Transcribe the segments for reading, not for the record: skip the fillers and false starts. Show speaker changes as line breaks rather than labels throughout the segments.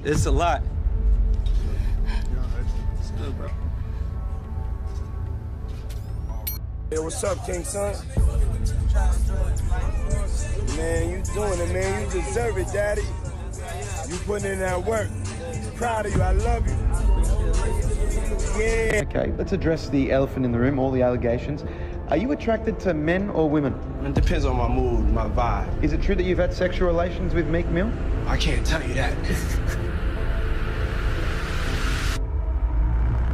It's a lot. It's good, bro.
Hey, what's up, King Son? Man, you doing it, man. You deserve it, Daddy. You putting in that work. Proud of you. I love you. Yeah.
Okay, let's address the elephant in the room, all the allegations. Are you attracted to men or women?
It depends on my mood, my vibe.
Is it true that you've had sexual relations with Meek Mill?
I can't tell you that.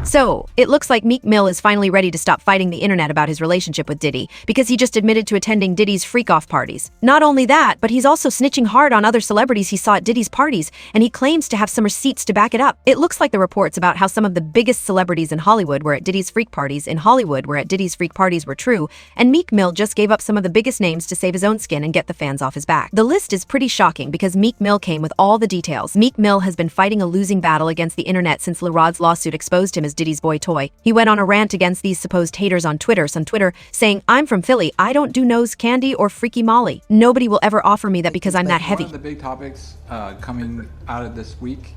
So, it looks like Meek Mill is finally ready to stop fighting the internet about his relationship with Diddy, because he just admitted to attending Diddy's freak-off parties. Not only that, but he's also snitching hard on other celebrities he saw at Diddy's parties, and he claims to have some receipts to back it up. It looks like the reports about how some of the biggest celebrities in Hollywood were at Diddy's freak parties were true, and Meek Mill just gave up some of the biggest names to save his own skin and get the fans off his back. The list is pretty shocking because Meek Mill came with all the details. Meek Mill has been fighting a losing battle against the internet since LaRod's lawsuit exposed him as Diddy's boy toy. He went on a rant against these supposed haters on Twitter, saying, "I'm from Philly, I don't do nose candy or freaky molly. Nobody will ever offer me that because I'm that heavy."
One of the big topics coming out of this week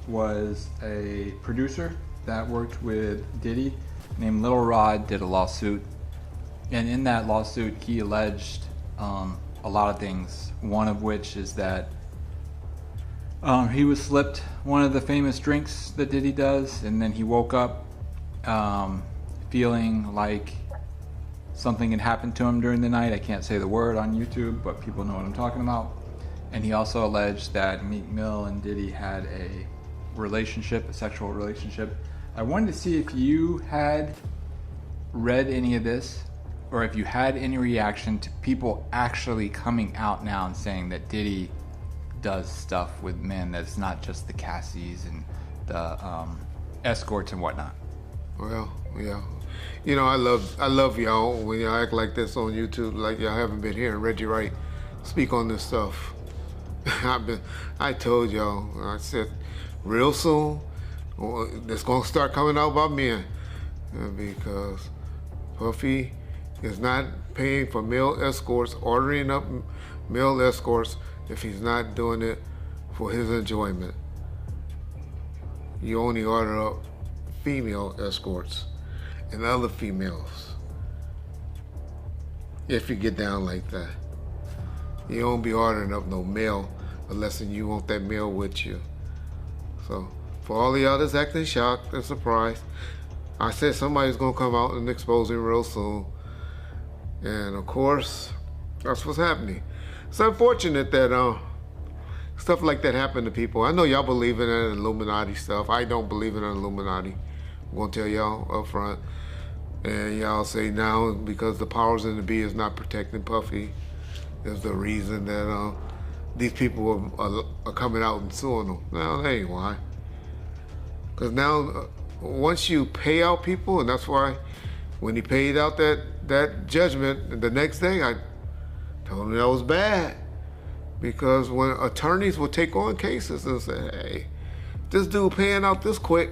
was a producer that worked with Diddy named Lil Rod did a lawsuit, and in that lawsuit he alleged a lot of things, one of which is that he was slipped one of the famous drinks that Diddy does, and then he woke up feeling like something had happened to him during the night. I can't say the word on YouTube, but people know what I'm talking about. And he also alleged that Meek Mill and Diddy had a relationship, a sexual relationship. I wanted to see if you had read any of this, or if you had any reaction to people actually coming out now and saying that Diddy does stuff with men that's not just the Cassies and the escorts and whatnot.
Well, yeah. You know, I love y'all when y'all act like this on YouTube, like y'all haven't been hearing Reggie Wright speak on this stuff. I told y'all, I said, real soon, it's gonna start coming out about men, because Puffy is not paying for male escorts, ordering up male escorts if he's not doing it for his enjoyment. You only order up female escorts and other females if you get down like that. You don't be ordering up no male unless you want that male with you. So for all of y'all that's acting shocked and surprised, I said somebody's gonna come out and expose him real soon. And of course, that's what's happening. It's unfortunate that stuff like that happened to people. I know y'all believe in that Illuminati stuff. I don't believe in an Illuminati. I'm gonna tell y'all up front. And y'all say now because the powers in the be is not protecting Puffy is the reason that these people are coming out and suing them. No, that ain't why. Because now, once you pay out people, and that's why when he paid out that judgment, the next day I told him that was bad. Because when attorneys would take on cases and say, hey, this dude paying out this quick,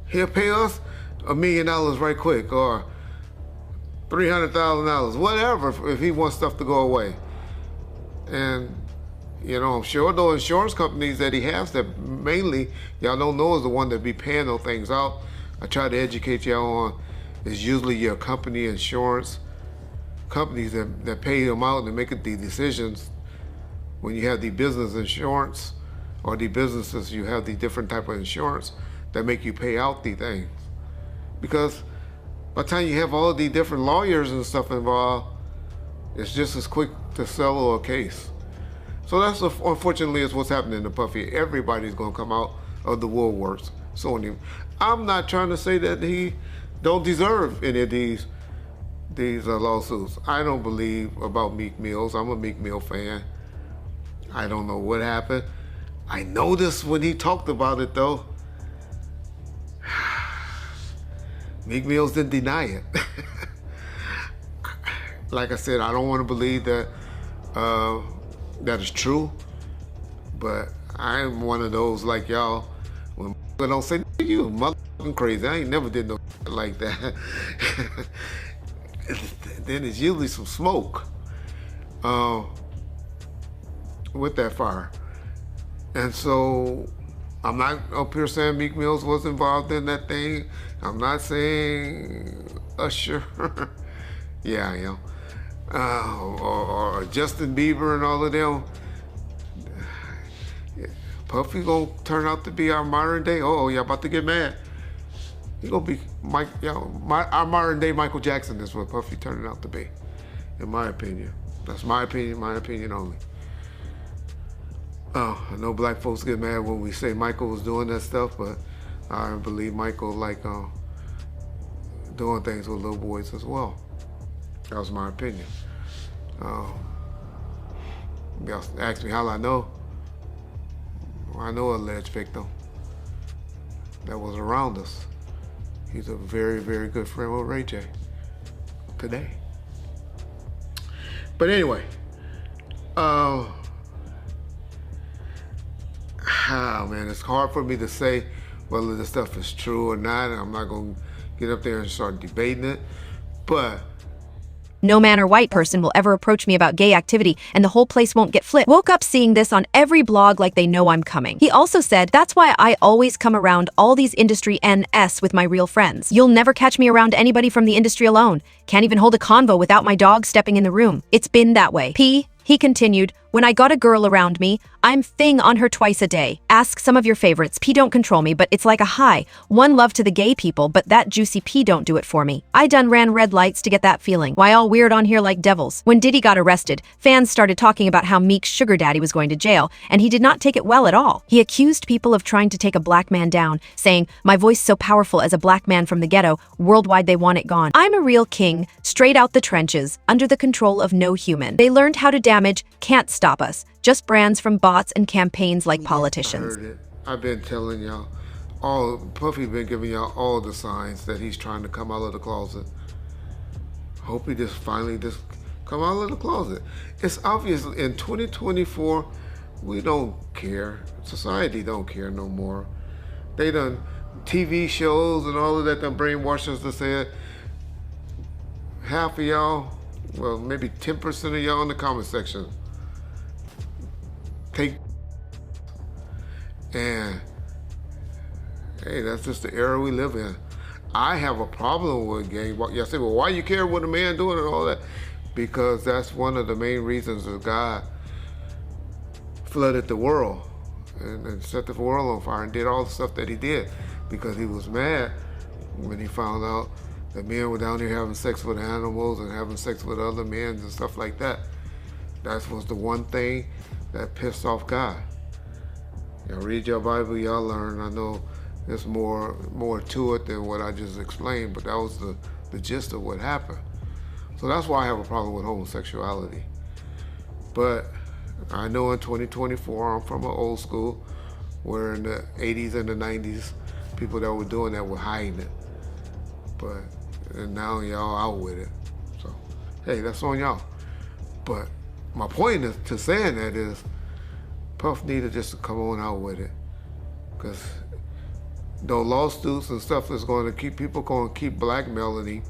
he'll pay us $1 million right quick, or $300,000, whatever, if he wants stuff to go away. And, you know, I'm sure those insurance companies that he has that mainly y'all don't know is the one that be paying those things out. I try to educate y'all on is usually your company insurance companies that pay them out and make the decisions when you have the business insurance or the businesses, you have the different type of insurance that make you pay out the things. Because by the time you have all the different lawyers and stuff involved, it's just as quick to settle a case. So that's unfortunately is what's happening to Puffy. Everybody's gonna come out of the woodworks suing him. I'm not trying to say that he don't deserve any of these lawsuits. I don't believe about Meek Mills. I'm a Meek Mill fan. I don't know what happened. I noticed when he talked about it though, Meek Mills didn't deny it. Like I said, I don't want to believe that that is true, but I'm one of those like y'all, when don't say, you motherfucking crazy, I ain't never did no like that. Then it's usually some smoke with that fire. And so I'm not up here saying Meek Mills was involved in that thing. I'm not saying Usher. Yeah, I am. Or Justin Bieber and all of them. Puffy gonna turn out to be our modern day. Oh, y'all about to get mad. He gonna be our modern day Michael Jackson is what Puffy turning out to be, in my opinion. That's my opinion only. I know black folks get mad when we say Michael was doing that stuff, but I believe Michael like doing things with little boys as well. That was my opinion. Y'all ask me how I know. I know an alleged victim that was around us. He's a very, very good friend with Ray J today. But anyway, man, it's hard for me to say whether this stuff is true or not, and I'm not gonna get up there and start debating it, but
No man or white person will ever approach me about gay activity, and the whole place won't get flipped. Woke up seeing this on every blog like they know I'm coming. He also said, that's why I always come around all these industry NS with my real friends. You'll never catch me around anybody from the industry alone. Can't even hold a convo without my dog stepping in the room. It's been that way. He continued, when I got a girl around me, I'm thing on her twice a day. Ask some of your favorites. P don't control me, but it's like a high. One love to the gay people, but that juicy P don't do it for me. I done ran red lights to get that feeling. Why all weird on here like devils? When Diddy got arrested, fans started talking about how Meek's sugar daddy was going to jail, and he did not take it well at all. He accused people of trying to take a black man down, saying, my voice so powerful as a black man from the ghetto, worldwide they want it gone. I'm a real king, straight out the trenches, under the control of no human. They learned how to damage, can't stop us. Just brands from bots and campaigns like politicians.
I heard it. I've been telling y'all, Puffy been giving y'all all the signs that he's trying to come out of the closet. Hope he finally come out of the closet. It's obvious in 2024, we don't care. Society don't care no more. They done TV shows and all of that done brainwashed us to say half of y'all, well, maybe 10% of y'all in the comment section and hey, that's just the era we live in. I have a problem with gay. Y'all say, well, why you care what a man doing and all that? Because that's one of the main reasons that God flooded the world and set the world on fire and did all the stuff that he did, because he was mad when he found out that men were down here having sex with animals and having sex with other men and stuff like that. That was the one thing that pissed off God. Y'all read your Bible, y'all learn. I know there's more to it than what I just explained, but that was the gist of what happened. So that's why I have a problem with homosexuality. But I know in 2024, I'm from an old school, where in the 80s and the 90s, people that were doing that were hiding it. And now y'all out with it. So, hey, that's on y'all. But my point to saying that is, Puff needed just to come on out with it. Because those lawsuits and stuff is going to keep people blackmailing him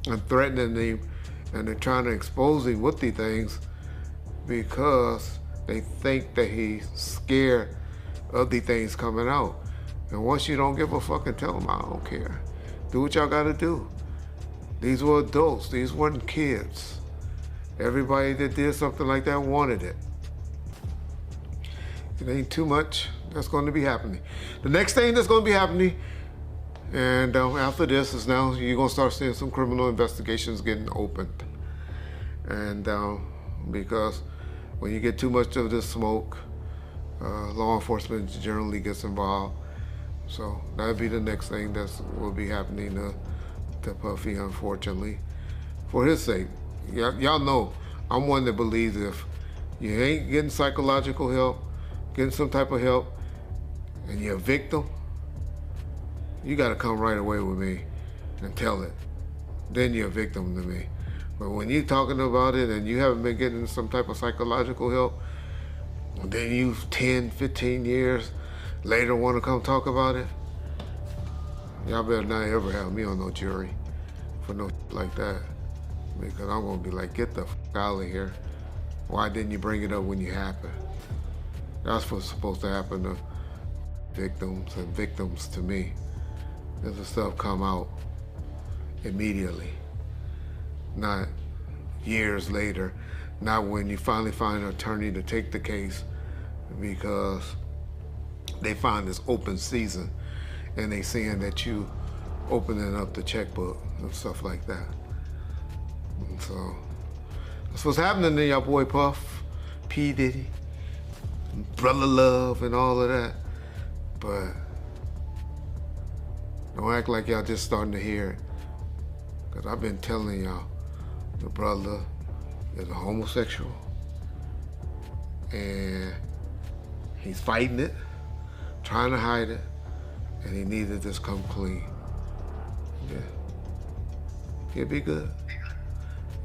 and threatening him, and they're trying to expose him with these things because they think that he's scared of these things coming out. And once you don't give a fuck and tell them, I don't care. Do what y'all gotta do. These were adults, these weren't kids. Everybody that did something like that wanted it. It ain't too much that's going to be happening. The next thing that's going to be happening, and after this, is now you're going to start seeing some criminal investigations getting opened. And because when you get too much of this smoke, law enforcement generally gets involved. So that'll be the next thing that will be happening to Puffy, unfortunately, for his sake. Y'all know I'm one that believes if you ain't getting psychological help, getting some type of help, and you're a victim, you gotta come right away with me and tell it. Then you're a victim to me. But when you're talking about it and you haven't been getting some type of psychological help, and then you 10, 15 years later want to come talk about it, y'all better not ever have me on no jury for no like that. Because I'm gonna be like, get the fuck out of here. Why didn't you bring it up when you happened? That's what's supposed to happen to victims and victims to me. If the stuff come out immediately, not years later, not when you finally find an attorney to take the case because they find this open season and they seeing that you opening up the checkbook and stuff like that. And so that's what's happening to y'all boy Puff, P. Diddy, Brother Love and all of that. But don't act like y'all just starting to hear it. Cause I've been telling y'all, the brother is a homosexual and he's fighting it, trying to hide it, and he needs to just come clean. Yeah, he'll be good.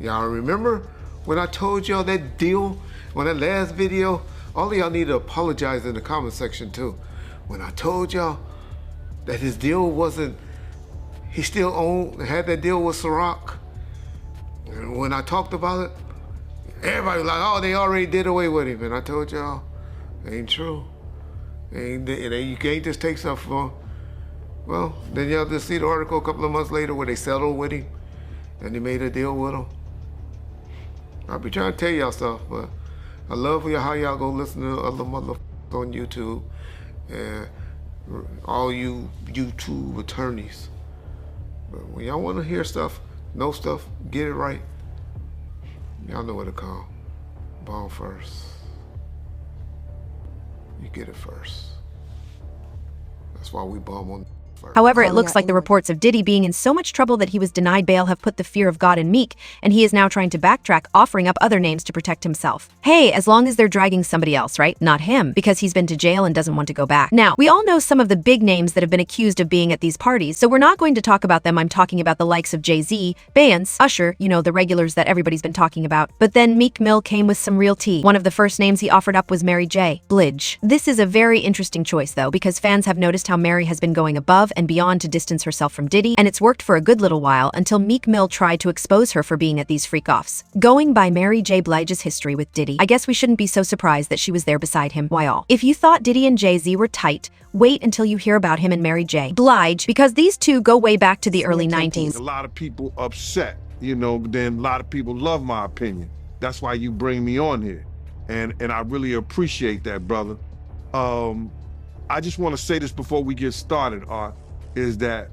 Y'all remember when I told y'all that deal, on that last video? All of y'all need to apologize in the comment section too. When I told y'all that his deal wasn't, he still had that deal with Ciroc. And when I talked about it, everybody was like, oh, they already did away with him. And I told y'all, it ain't true. You can't just take stuff from him. Well, then y'all just see the article a couple of months later where they settled with him and they made a deal with him. I'll be trying to tell y'all stuff, but I love how y'all go listen to other motherfuckers on YouTube and all you YouTube attorneys. But when y'all want to hear stuff, know stuff, get it right, y'all know what to call. Bomb first. You get it first. That's why we bomb on first.
However, it looks like the reports of Diddy being in so much trouble that he was denied bail have put the fear of God in Meek, and he is now trying to backtrack, offering up other names to protect himself. Hey, as long as they're dragging somebody else, right? Not him, because he's been to jail and doesn't want to go back. Now, we all know some of the big names that have been accused of being at these parties, so we're not going to talk about them. I'm talking about the likes of Jay-Z, Bance, Usher, you know, the regulars that everybody's been talking about. But then Meek Mill came with some real tea. One of the first names he offered up was Mary J. Blige. This is a very interesting choice, though, because fans have noticed how Mary has been going above and beyond to distance herself from Diddy, and it's worked for a good little while until Meek Mill tried to expose her for being at these freak-offs. Going by Mary J. Blige's history with Diddy, I guess we shouldn't be so surprised that she was there beside him. Why all? If you thought Diddy and Jay-Z were tight, wait until you hear about him and Mary J. Blige, because these two go way back to the early 90s.
A lot of people upset, you know, then a lot of people love my opinion. That's why you bring me on here. And I really appreciate that, brother. I just want to say this before we get started, Art, is that,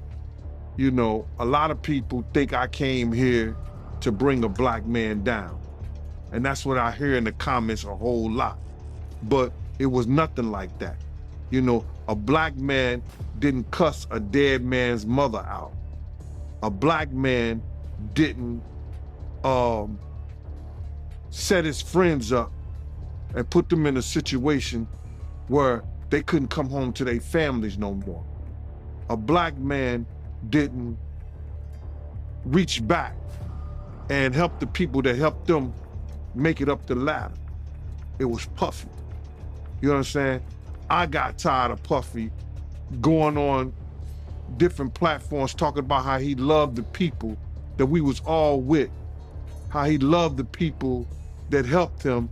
you know, a lot of people think I came here to bring a black man down. And that's what I hear in the comments a whole lot. But it was nothing like that. You know, a black man didn't cuss a dead man's mother out. A black man didn't set his friends up and put them in a situation where they couldn't come home to their families no more. A black man didn't reach back and help the people that helped them make it up the ladder. It was Puffy. You understand? I got tired of Puffy going on different platforms talking about how he loved the people that we was all with, how he loved the people that helped him,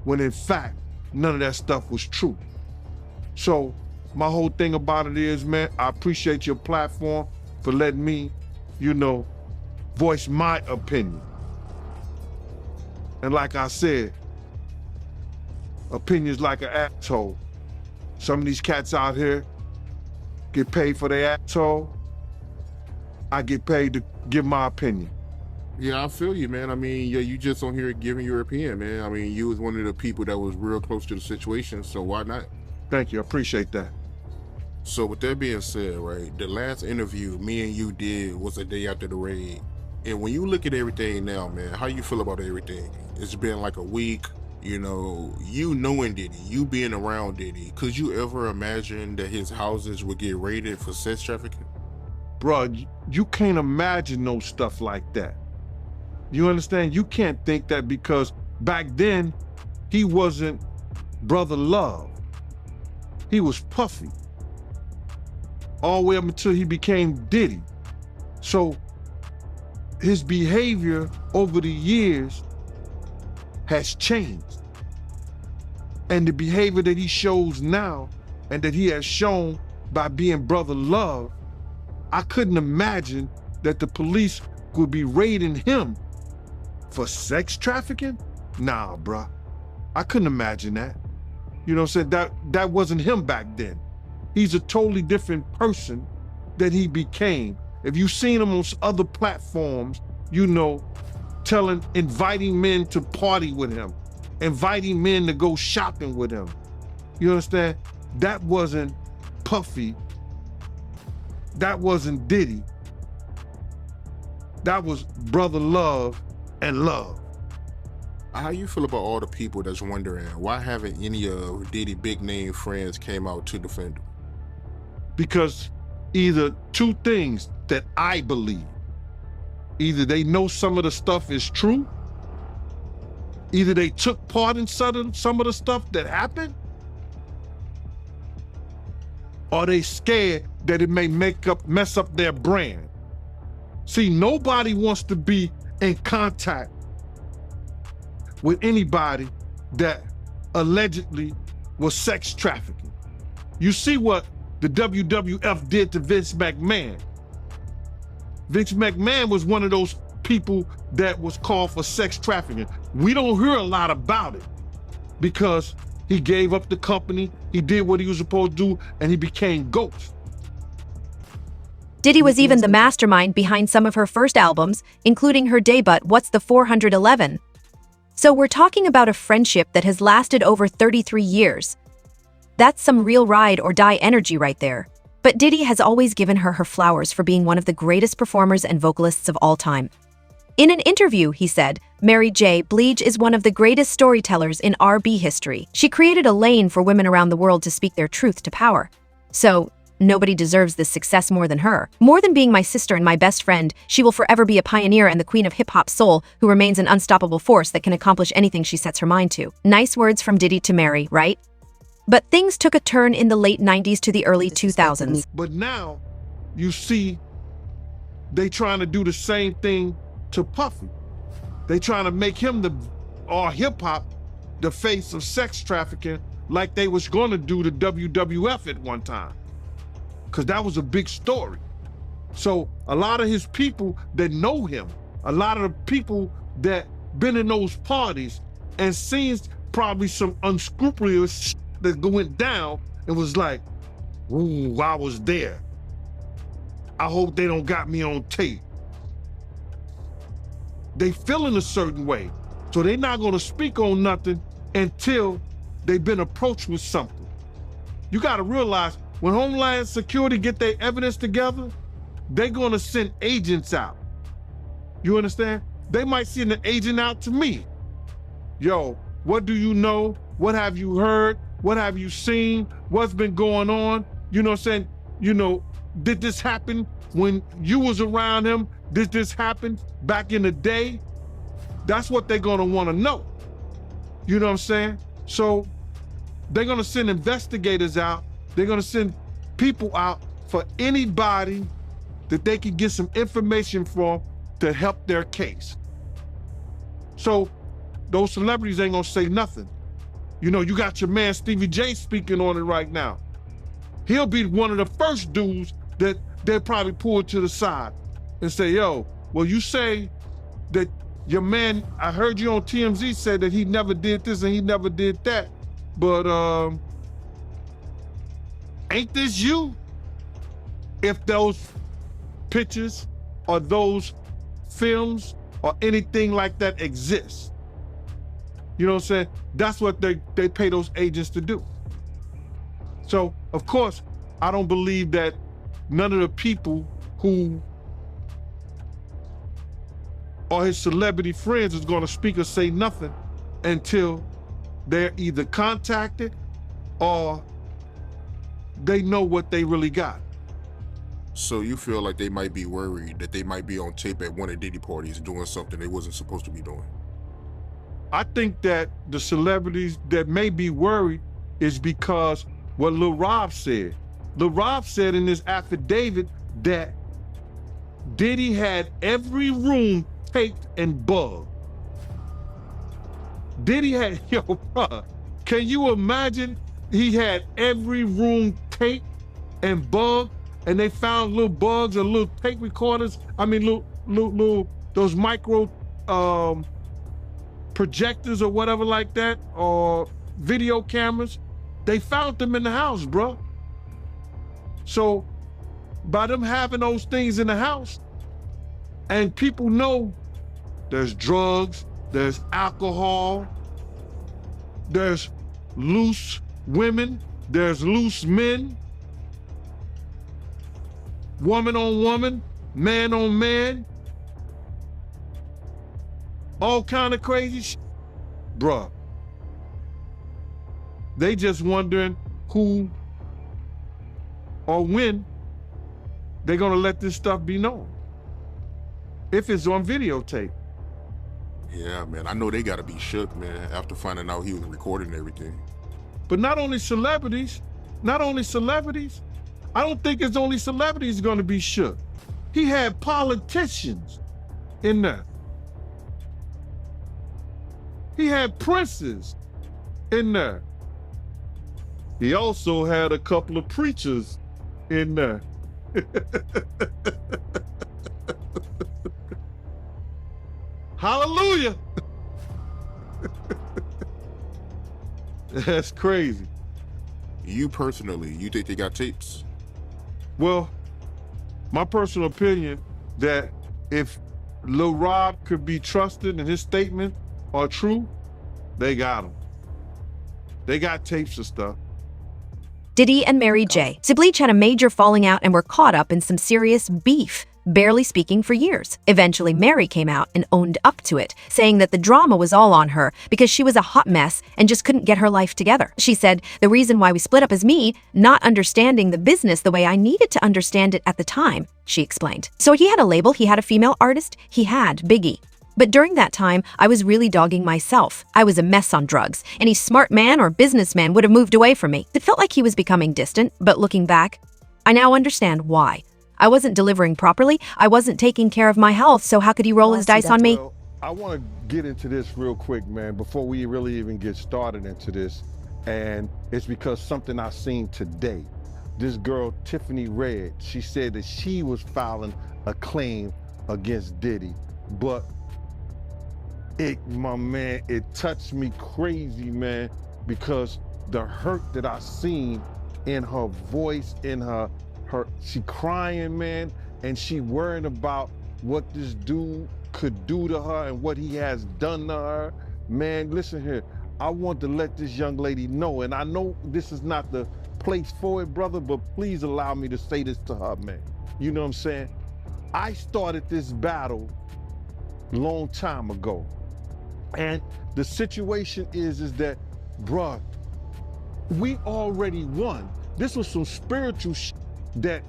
when in fact, none of that stuff was true. So my whole thing about it is, man, I appreciate your platform for letting me, you know, voice my opinion. And like I said, opinions like an asshole. Some of these cats out here get paid for their asshole. I get paid to give my opinion.
Yeah, I feel you, man. I mean, yeah, you just on here giving your opinion, man. I mean, you was one of the people that was real close to the situation, so why not?
Thank you, I appreciate that.
So with that being said, right, the last interview me and you did was a day after the raid. And when you look at everything now, man, how you feel about everything? It's been like a week, you know, you knowing Diddy, you being around Diddy. Could you ever imagine that his houses would get raided for sex trafficking?
Bruh, you can't imagine no stuff like that. You understand? You can't think that, because back then, he wasn't Brother Love. He was Puffy. All the way up until he became Diddy. So his behavior over the years has changed. and the behavior that he shows now and that he has shown by being brother love, I couldn't imagine that the police would be raiding him for sex trafficking. Nah, bruh. I couldn't imagine that. You know what I'm saying? That wasn't him back then. He's a totally different person that he became. If you've seen him on other platforms, you know, inviting men to party with him, inviting men to go shopping with him. You understand? That wasn't Puffy. That wasn't Diddy. That was brother love and love.
How you feel about all the people that's wondering why haven't any of Diddy big name friends came out to defend him?
Because either two things that I believe. Either they know some of the stuff is true, either they took part in some of the stuff that happened, or they scared that it may mess up their brand. See, nobody wants to be in contact with anybody that allegedly was sex trafficking. You see what the WWF did to Vince McMahon. Vince McMahon was one of those people that was called for sex trafficking. We don't hear a lot about it because he gave up the company, he did what he was supposed to do, and he became Ghost.
Diddy was even the mastermind behind some of her first albums, including her debut, What's the 411? So we're talking about a friendship that has lasted over 33 years. That's some real ride or die energy right there. But Diddy has always given her flowers for being one of the greatest performers and vocalists of all time. In an interview, he said, Mary J. Blige is one of the greatest storytellers in R&B history. She created a lane for women around the world to speak their truth to power. So, nobody deserves this success more than her. More than being my sister and my best friend, she will forever be a pioneer and the queen of hip-hop soul who remains an unstoppable force that can accomplish anything she sets her mind to. Nice words from Diddy to Mary, right? But things took a turn in the late 90s to the early 2000s.
But now, you see, they trying to do the same thing to Puffy. They trying to make him or hip-hop the face of sex trafficking like they was gonna do to WWF at one time. Because that was a big story. So a lot of his people that know him, a lot of the people that been in those parties and seen probably some unscrupulous shit that went down and was like, ooh, I was there. I hope they don't got me on tape. They feeling a certain way. So they not gonna speak on nothing until they've been approached with something. You gotta realize when Homeland Security get their evidence together, they're gonna send agents out. You understand? They might send an agent out to me. Yo, what do you know? What have you heard? What have you seen? What's been going on? You know what I'm saying? You know, did this happen when you was around him? Did this happen back in the day? That's what they're gonna wanna know. You know what I'm saying? So they're gonna send investigators out. They're gonna send people out for anybody that they can get some information from to help their case. So those celebrities ain't gonna say nothing. You know, you got your man Stevie J speaking on it right now. He'll be one of the first dudes that they'll probably pull to the side and say, yo, well, you say that your man, I heard you on TMZ said that he never did this and he never did that, but ain't this you? If those pictures or those films or anything like that exists. You know what I'm saying? That's what they pay those agents to do. So, of course, I don't believe that none of the people who are his celebrity friends is gonna speak or say nothing until they're either contacted or they know what they really got.
So you feel like they might be worried that they might be on tape at one of Diddy parties doing something they wasn't supposed to be doing?
I think that the celebrities that may be worried is because what Lil Rob said. Lil Rob said in this affidavit that Diddy had every room taped and bugged. Diddy had, yo, bruh, Can you imagine? He had every room taped and bugged, and they found little bugs or little tape recorders. I mean, little those micro projectors or whatever like that, or video cameras. They found them in the house, bro. So by them having those things in the house, and people know there's drugs, there's alcohol, there's loose women, there's loose men, woman on woman, man on man, all kind of crazy shit. Bruh, they just wondering who or when they're gonna let this stuff be known. If it's on videotape.
Yeah, man, I know they gotta be shook, man, after finding out he was recording everything.
But not only celebrities, I don't think it's only celebrities gonna be shook. He had politicians in there. He had princes in there. He also had a couple of preachers in there. Hallelujah. That's crazy.
You personally, you think they got tapes?
Well, my personal opinion that if Lil Rob could be trusted and his statements are true, they got him. They got tapes of stuff.
Diddy and Mary J. Bleach had a major falling out and were caught up in some serious beef, barely speaking for years. Eventually, Mary came out and owned up to it, saying that the drama was all on her because she was a hot mess and just couldn't get her life together. She said, "The reason why we split up is me not understanding the business the way I needed to understand it at the time," she explained. So he had a label, he had a female artist, he had Biggie. But during that time, I was really dogging myself. I was a mess on drugs. Any smart man or businessman would have moved away from me. It felt like he was becoming distant, but looking back, I now understand why. I wasn't delivering properly. I wasn't taking care of my health, so how could he roll his dice on me?
Well, I want to get into this real quick, man, before we really even get started into this. And it's because something I seen today. This girl, Tiffany Red, she said that she was filing a claim against Diddy, but my man, it touched me crazy, man, because the hurt that I seen in her voice, in her, she crying, man, and she worrying about what this dude could do to her and what he has done to her. Man, listen here, I want to let this young lady know, and I know this is not the place for it, brother, but please allow me to say this to her, man. You know what I'm saying? I started this battle long time ago. And the situation is that, bruh, we already won. This was some spiritual that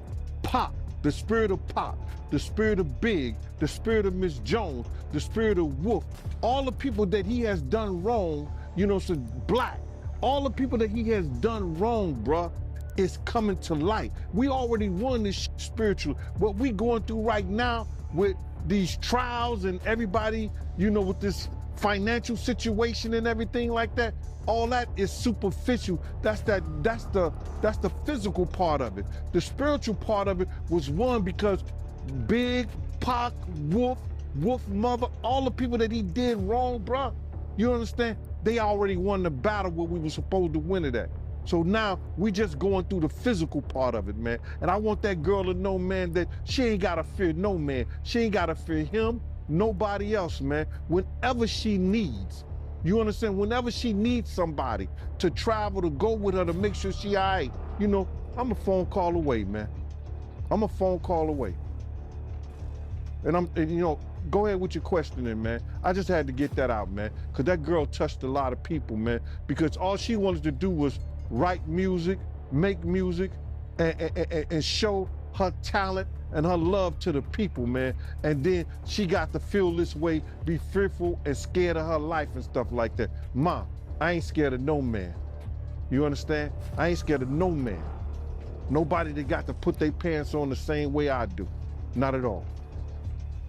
Pop, the spirit of Pop, the spirit of Big, the spirit of Miss Jones, the spirit of Wolf, all the people that he has done wrong, you know, so Black, all the people that he has done wrong, bruh, is coming to light. We already won this spiritual. What we going through right now with these trials and everybody, you know, with this financial situation and everything like that, all that is superficial. That's the physical part of it. The spiritual part of it was won because Big, Pac, Wolf Mother, all the people that he did wrong, bruh, you understand? They already won the battle where we were supposed to win it at. So now we just going through the physical part of it, man. And I want that girl to know, man, that she ain't gotta fear no man. She ain't gotta fear him, nobody else, man. Whenever she needs, you understand? Whenever she needs somebody to travel, to go with her, to make sure she all right, you know, I'm a phone call away, man. I'm a phone call away. And you know, go ahead with your questioning, man. I just had to get that out, man, because that girl touched a lot of people, man, because all she wanted to do was write music, make music, and show her talent and her love to the people, man. And then she got to feel this way, be fearful and scared of her life and stuff like that. Ma, I ain't scared of no man. You understand? I ain't scared of no man. Nobody that got to put their pants on the same way I do. Not at all.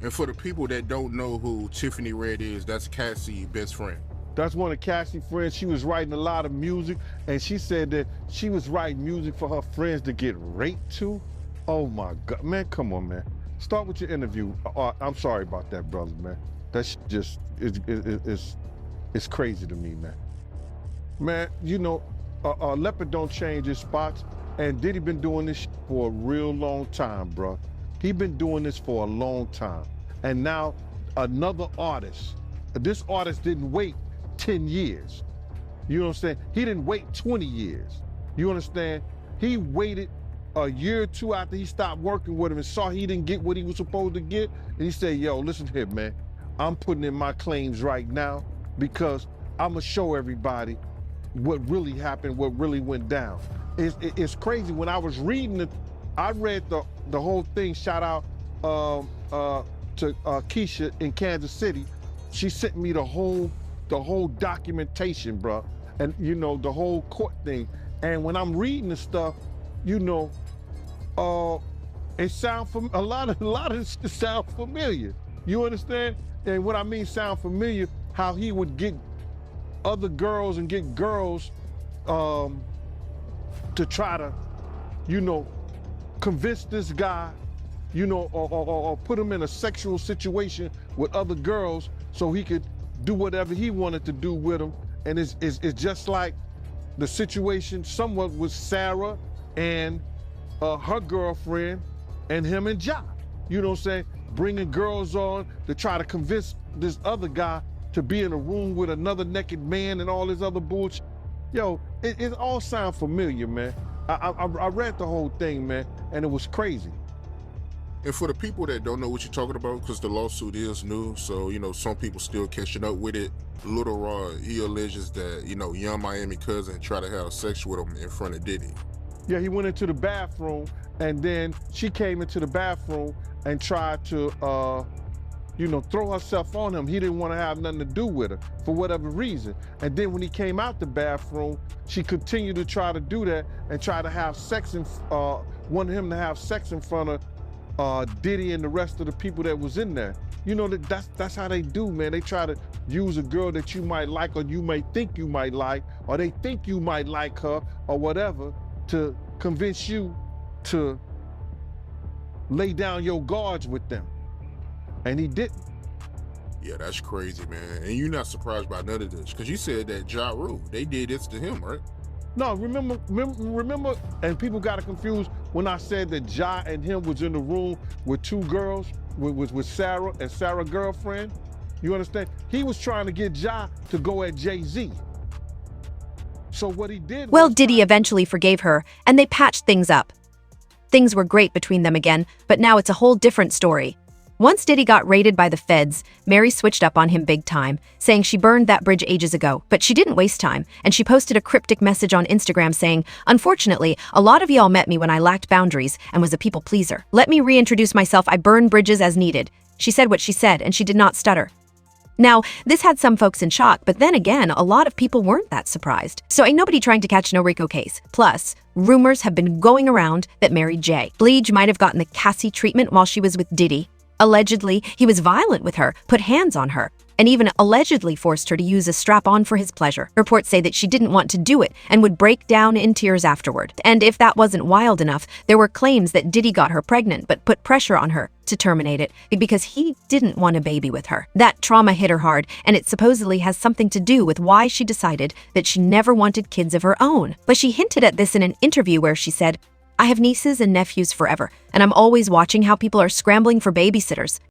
And for the people that don't know who Tiffany Red is, that's Cassie's best friend.
That's one of Cassie's friends. She was writing a lot of music, and she said that she was writing music for her friends to get raped too. Oh my God, man, come on, man. Start with your interview. I'm sorry about that, brother, man. That's just, it's crazy to me, man. Man, you know, leopard don't change his spots, and Diddy been doing this for a real long time, bro. He been doing this for a long time. And now another artist, this artist didn't wait 10 years. You know what I'm saying? He didn't wait 20 years. You understand? He waited a year or two after he stopped working with him and saw he didn't get what he was supposed to get. And he said, yo, listen here, man. I'm putting in my claims right now because I'm gonna show everybody what really happened, what really went down. It's crazy. When I was reading it, I read the whole thing. Shout out to Keisha in Kansas City. She sent me the whole documentation, bro, and you know the whole court thing. And when I'm reading the stuff, you know, it sound a lot of it sound familiar. You understand? And what I mean sound familiar, how he would get other girls and get girls to try to, you know, convince this guy, you know, or put him in a sexual situation with other girls so he could do whatever he wanted to do with them. And it's just like the situation somewhat with Sarah and her girlfriend and him and Ja. You know what I'm saying? Bringing girls on to try to convince this other guy to be in a room with another naked man and all this other bullshit. Yo, it all sound familiar, man. I read the whole thing, man, and it was crazy.
And for the people that don't know what you're talking about, because the lawsuit is new, so, you know, some people still catching up with it. Little Rod, he alleges that, you know, Young Miami cousin tried to have sex with him in front of Diddy.
Yeah, he went into the bathroom, and then she came into the bathroom and tried to, you know, throw herself on him. He didn't want to have nothing to do with her for whatever reason. And then when he came out the bathroom, she continued to try to do that and try to have sex, wanted him to have sex in front of Diddy and the rest of the people that was in there. You know, that's how they do, man. They try to use a girl that you might like, or you may think you might like, or they think you might like her or whatever, to convince you to lay down your guards with them. And he didn't.
Yeah, that's crazy, man. And you're not surprised by none of this, because you said that Ja Rule, they did this to him, right?
No, remember, and people got it confused when I said that Ja and him was in the room with two girls, with Sarah and Sarah's girlfriend. You understand? He was trying to get Ja to go at Jay-Z. So what he did
Well, Diddy eventually forgave her, and they patched things up. Things were great between them again, but now it's a whole different story. Once Diddy got raided by the feds, Mary switched up on him big time, saying she burned that bridge ages ago, but she didn't waste time, and she posted a cryptic message on Instagram saying, "Unfortunately, a lot of y'all met me when I lacked boundaries and was a people pleaser. Let me reintroduce myself. I burn bridges as needed." She said what she said, and she did not stutter. Now, this had some folks in shock, but then again, a lot of people weren't that surprised. So ain't nobody trying to catch no Rico case. Plus, rumors have been going around that Mary J. Blige might have gotten the Cassie treatment while she was with Diddy. Allegedly, he was violent with her, put hands on her, and even allegedly forced her to use a strap-on for his pleasure. Reports say that she didn't want to do it and would break down in tears afterward. And if that wasn't wild enough, there were claims that Diddy got her pregnant but put pressure on her to terminate it because he didn't want a baby with her. That trauma hit her hard, and it supposedly has something to do with why she decided that she never wanted kids of her own. But she hinted at this in an interview where she said, "I have nieces and nephews forever, and I'm always watching how people are scrambling for babysitters.